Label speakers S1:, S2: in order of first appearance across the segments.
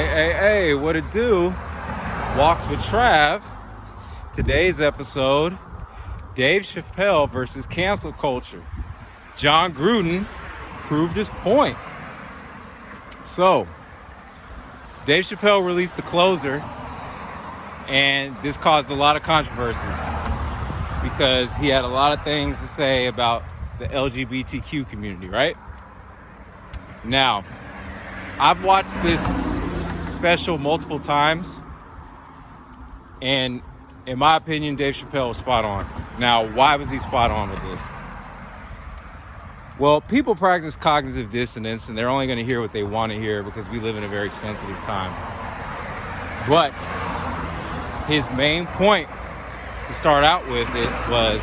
S1: Hey, what it do? Walks with Trav. Today's episode, Dave Chappelle versus cancel culture. Jon Gruden proved his point. So, Dave Chappelle released The Closer, and this caused a lot of controversy because he had a lot of things to say about the LGBTQ community, right? Now, I've watched this special multiple times, and in my opinion, Dave Chappelle was spot on. Now, why was he spot on with this? Well, people practice cognitive dissonance, and they're only going to hear what they want to hear because we live in a very sensitive time. But his main point to start out with it was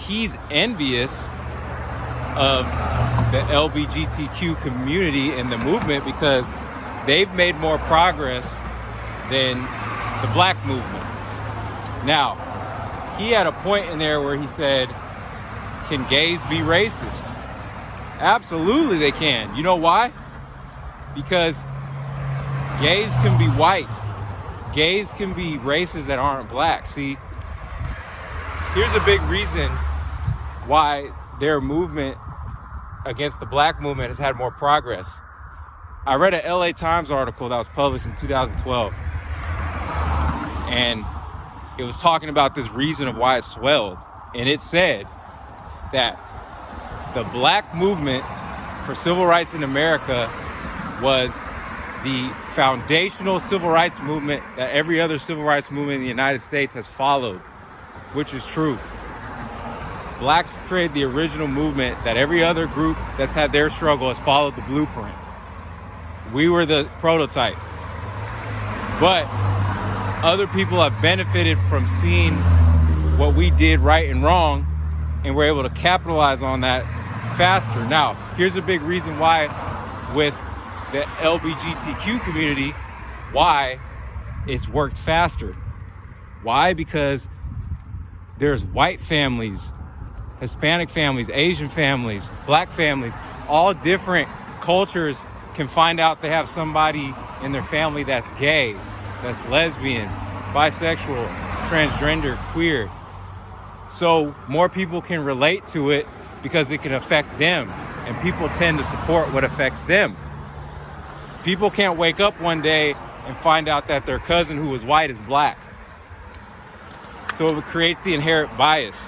S1: he's envious of the LGBTQ community and the movement because they've made more progress than the black movement. Now, he had a point in there where he said, can gays be racist? Absolutely they can. You know why? Because gays can be white. Gays can be races that aren't black. See, here's a big reason why their movement against the black movement has had more progress. I read an LA Times article that was published in 2012, and it was talking about this reason of why it swelled. And it said that the black movement for civil rights in America was the foundational civil rights movement that every other civil rights movement in the United States has followed, which is true. Blacks created the original movement that every other group that's had their struggle has followed the blueprint. We were the prototype. But other people have benefited from seeing what we did right and wrong, and we're able to capitalize on that faster. Now, here's a big reason why with the LGBTQ community, why it's worked faster. Why? Because there's white families, Hispanic families, Asian families, black families, all different cultures can find out they have somebody in their family that's gay, that's lesbian, bisexual, transgender, queer. So more people can relate to it because it can affect them, and people tend to support what affects them. People can't wake up one day and find out that their cousin who was white is black. So it creates the inherent bias.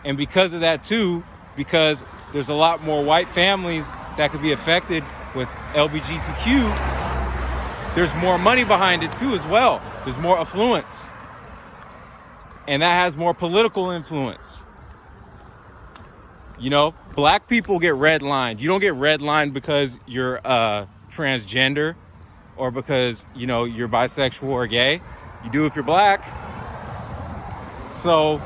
S1: And because of that too, because there's a lot more white families that could be affected with LGBTQ, there's more money behind it too as well. There's more affluence. And that has more political influence. You know, black people get redlined. You don't get redlined because you're transgender or because, you know, you're bisexual or gay. You do if you're black. So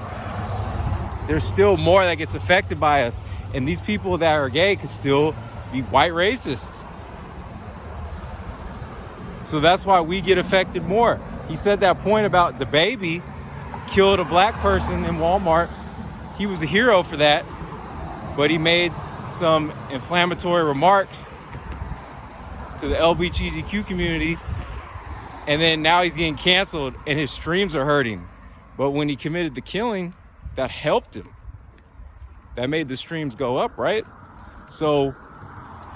S1: there's still more that gets affected by us. And these people that are gay could still be white racists. So that's why we get affected more. He said that point about the baby killed a black person in Walmart. He was a hero for that, but he made some inflammatory remarks to the LGBTQ community, and then now he's getting canceled and his streams are hurting. But when he committed the killing, that helped him. That made the streams go up, right? So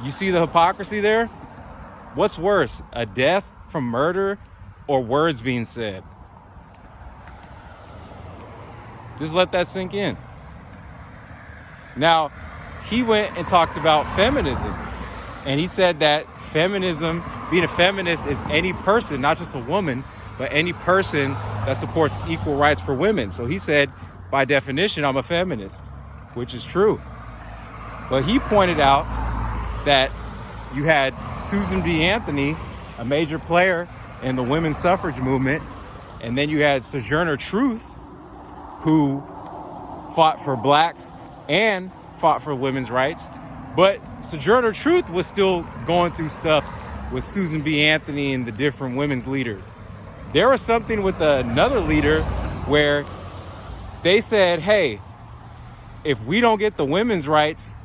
S1: you see the hypocrisy there? What's worse, a death from murder or words being said? Just let that sink in. Now, he went and talked about feminism. And he said that feminism, being a feminist, is any person, not just a woman, but any person that supports equal rights for women. So he said, by definition, I'm a feminist, which is true. But he pointed out that you had Susan B. Anthony, a major player in the women's suffrage movement, and then you had Sojourner Truth, who fought for blacks and fought for women's rights. But Sojourner Truth was still going through stuff with Susan B. Anthony and the different women's leaders. There was something with another leader where they said, hey, if we don't get the women's rights,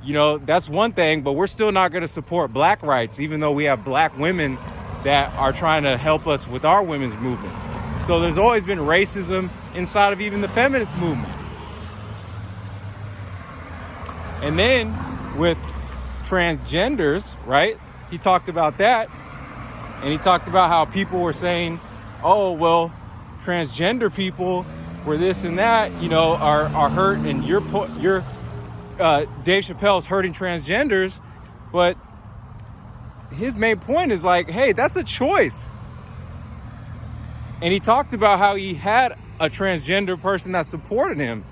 S1: you know, that's one thing, but we're still not going to support black rights, even though we have black women that are trying to help us with our women's movement. So there's always been racism inside of even the feminist movement. And then with transgenders, right? He talked about that. And he talked about how people were saying, oh, well, transgender people were this and that, you know, are hurt. And Dave Chappelle's hurting transgenders. But his main point is like, hey, that's a choice. And he talked about how he had a transgender person that supported him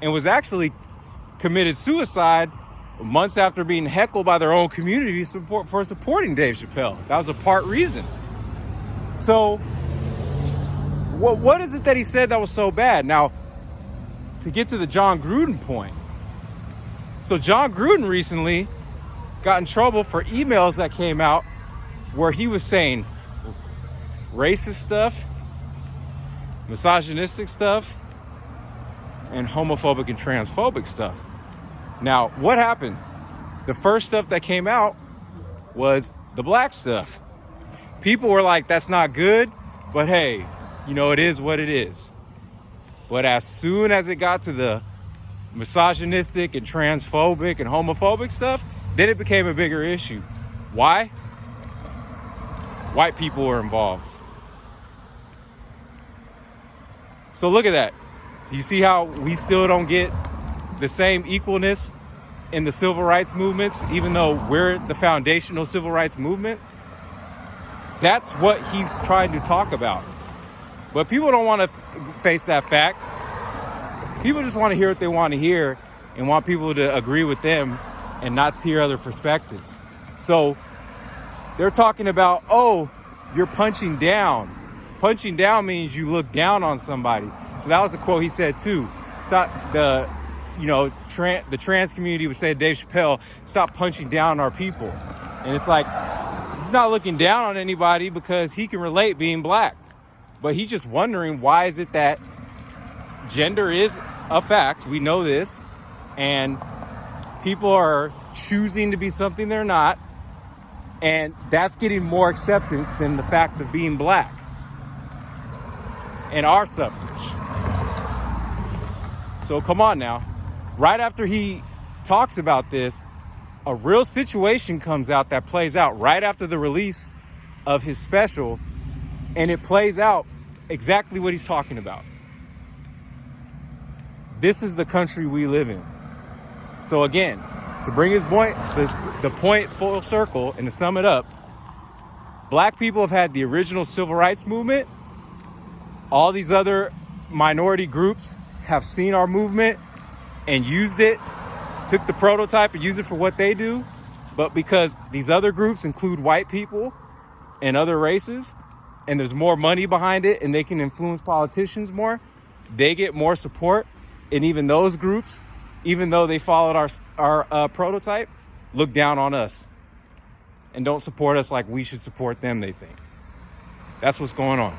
S1: and was actually committed suicide months after being heckled by their own community for supporting Dave Chappelle. That was a part reason. So what is it that he said that was so bad? Now, to get to the Jon Gruden point. So Jon Gruden recently got in trouble for emails that came out where he was saying racist stuff, misogynistic stuff, and homophobic and transphobic stuff. Now, what happened? The first stuff that came out was the black stuff. People were like, that's not good, but hey, you know, it is what it is. But as soon as it got to the misogynistic and transphobic and homophobic stuff, then it became a bigger issue. Why? White people were involved. So look at that. You see how we still don't get the same equalness in the civil rights movements, even though we're the foundational civil rights movement? That's what he's trying to talk about. But people don't want to face that fact. People just want to hear what they want to hear and want people to agree with them and not hear other perspectives. So they're talking about, oh, you're punching down. Punching down means you look down on somebody. So that was a quote he said too. Stop the trans community would say to Dave Chappelle, stop punching down on our people. And it's like, he's not looking down on anybody because he can relate being black. But he's just wondering, why is it that gender is a fact? We know this. And people are choosing to be something they're not. And that's getting more acceptance than the fact of being black and our suffrage. So come on now. Right after he talks about this, a real situation comes out that plays out right after the release of his special, and it plays out exactly what he's talking about. This is the country we live in. So again, to bring his point, the point full circle, and to sum it up, black people have had the original civil rights movement. All these other minority groups have seen our movement and used it, took the prototype and used it for what they do. But because these other groups include white people and other races, and there's more money behind it and they can influence politicians more, they get more support. And even those groups, even though they followed our prototype, look down on us and don't support us like we should support them, they think. That's what's going on.